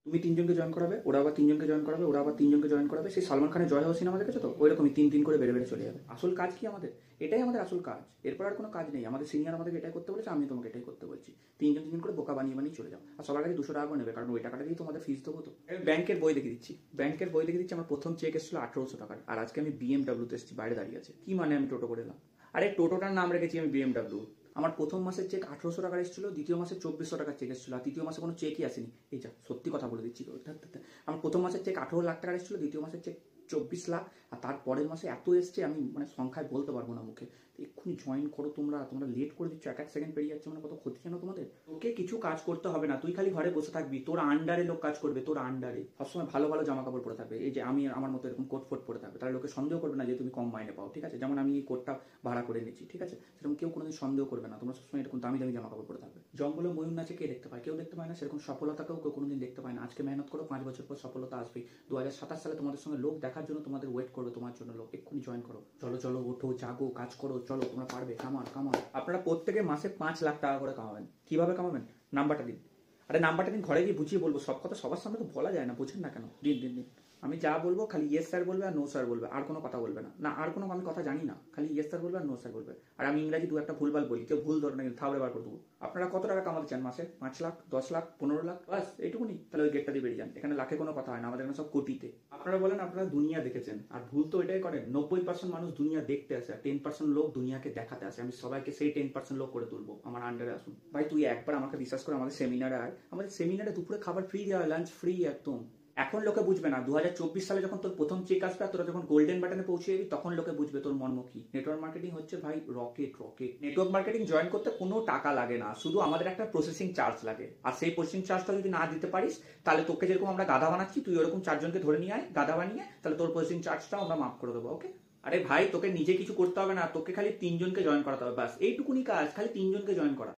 তুমি তিনজনকে জয়েন করাবে, ওরা আবার তিনজনকে জয়েন করাবে, ওরা আবার তিনজনকে জয়েন করাবে। সেই সালমান খানের জয় হো সিনেমা দেখেছো তো, ওইরকমই তিন তিন করে বেড়ে বেড়ে চলে যাবে। আসল কাজ কি আমাদের? এটাই আমাদের আসল কাজ। এরপর আর কোনো কাজ নেই। আমাদের সিনিয়র আমাদেরকে এটাই করতে বলেছে, আমি তোমাকে এটাই করতে বলছি। তিনজন তিনজন করে বোকা বানিয়ে বানিয়ে চলে যাও। আর সবার কাছে 200 টাকা করে নেবে, কারণ ওই টাকাটা দিয়ে তোমাদের ফিস দেবো তো। ব্যাংকের বই দেখে দিচ্ছি, ব্যাংকের বই দেখে দিচ্ছি। আমার প্রথম চেক এসেছিল 1800 টাকার, আর আজকে আমি বিএমডাব্লিউতে এসেছি, বাইরে দাঁড়িয়ে আছে। কি মানে আমি টোটো করে এলাম? আরে টোটোটার নাম রেখেছি আমি বিএমডাব্লিউ। আমার প্রথম মাসের চেক 1800 টাকার এসেছিল, দ্বিতীয় মাসে 2400 টাকার চেক এসেছিল, আর তৃতীয় মাসে কোনো চেকই আসেনি। এই যা সত্যি কথা বলে দিচ্ছি। আমার প্রথম মাসের চেক 18 লাখ টাকার এসেছিল, দ্বিতীয় মাসের চেক 24 লাখ, আর তার পরের মাসে এত এসছে আমি মানে সংখ্যায় বলতে পারবো না মুখে। এক্ষুনি জয়েন করো তোমরা, তোমরা লেট করে দিচ্ছ, এক এক সেকেন্ড পেরিয়ে যাচ্ছে, মানে কত ক্ষতি জানো তোমাদের। তোকে কিছু কাজ করতে হবে না, তুই খালি ঘরে বসে থাকবি, তোর আন্ডারে লোক কাজ করবে, তোর আন্ডারে সবসময় ভালো ভালো জামা কাপড় পরে থাকবে। এই যে আমি আমার মতো এরকম কোট ফোট পরে থাকবে, তাহলে লোকে সন্দেহ করবে না যে তুমি কম মাইনে পাও, ঠিক আছে? যেমন আমি এই কোটটা ভাড়া করে নিচ্ছি, ঠিক আছে? সেরকম কেউ কোনোদিন সন্দেহ করবে না। তোমরা সবসময় এরকম দামি দামি জামা কাপড় পরে থাকবে। জঙ্গলে ময়ূর নাচে কে দেখতে পায়? কেউ দেখতে পায় না। সেরকম সফলতাকেও কেউ কোনোদিন দেখতে পায় না। আজকে মেহনত করো, 5 বছর পর সফলতা আসবে। 2027 সালে তোমাদের সঙ্গে লোক দেখার জন্য তোমাদের ওয়েট করবে, তোমার জন্য লোক। এক্ষুনি জয়েন করো, চলো চলো, ওঠো, জাগো, কাজ করো, চলো, তোমরা পারবে। কামান কামান। আপনারা প্রত্যেকে মাসে 5 লাখ টাকা করে কামাবেন। কিভাবে কামাবেন? নাম্বারটা দিন। আরে নাম্বারটা দিন, ঘরে গিয়ে বুঝিয়ে বলবো। সব কথা সবার সামনে তো বলা যায় না, বুঝেন না কেন? দিন দিন দিন। আমি যা বলবো খালি ইয়েস স্যার বলবে আর নো স্যার বলবে, আর কোনো কথা বলবে না। না, আর কোনো আমি কথা জানি না, খালি ইয়েস স্যার বলবে আর নো স্যার বলবে। আর আমি ইংরাজি দু একটা ভুলভাল বলি, কেউ ভুল ধরে না কিন্তু থাবড়ে বার করে দেবো। আপনারা কত টাকা কামাতে চান মাসে? 5 লাখ, 10 লাখ, 15 লাখ, বাস এইটুকুনি? তাহলে ওই গেটটা দিয়ে বেরিয়ে যান। এখানে লাখে কোনো কথা হয় না, আমাদের এখানে সব কোটিতে। আপনারা বলেন আপনারা দুনিয়া দেখেছেন, আর ভুল তো এটাই করেন। 90% মানুষ দুনিয়া দেখতে আসে, আর 10% লোক দুনিয়াকে দেখাতে আসে। আমি সবাইকে সেই 10% লোক করে তুলবো। আমার আন্ডারে আসুন ভাই। তুই একবার আমাকে বিশ্বাস করে আমাদের সেমিনারে আয়। আমাদের সেমিনারে দুপুরে খাবার ফ্রি দেওয়া হয়, লাঞ্চ ফ্রি একদম। এখন লোকে বুঝবে না, 2024 সালে যখন তোর প্রথম চেক আসবে আর তোরা যখন গোল্ডেন বাটনে পৌঁছে যাবি, তখন লোকে বুঝবে তোর মর্ম কি। নেটওয়ার্ক মার্কেটিং হচ্ছে ভাই rocket rocket. Network marketing join করতে কোনো টাকা লাগে না, শুধু আমাদের একটা প্রসেসিং চার্জ লাগে। আর সেই প্রসেসিং চার্জটা যদি না দিতে পারিস, তাহলে তোকে যেরকম আমরা গাধা বানাচ্ছি, তুই ওরকম 4 জনকে ধরে নিয়ে আয় গাধা বানিয়ে, তাহলে তোর প্রসেসিং চার্জটাও আমরা মাফ করে দেবো। ওকে? আরে ভাই, তোকে নিজে কিছু করতে হবে না, তোকে খালি 3 জনকে জয়েন করাতে হবে, বাস এইটুকুনি কাজ। খালি 3 জনকে জয়েন করা।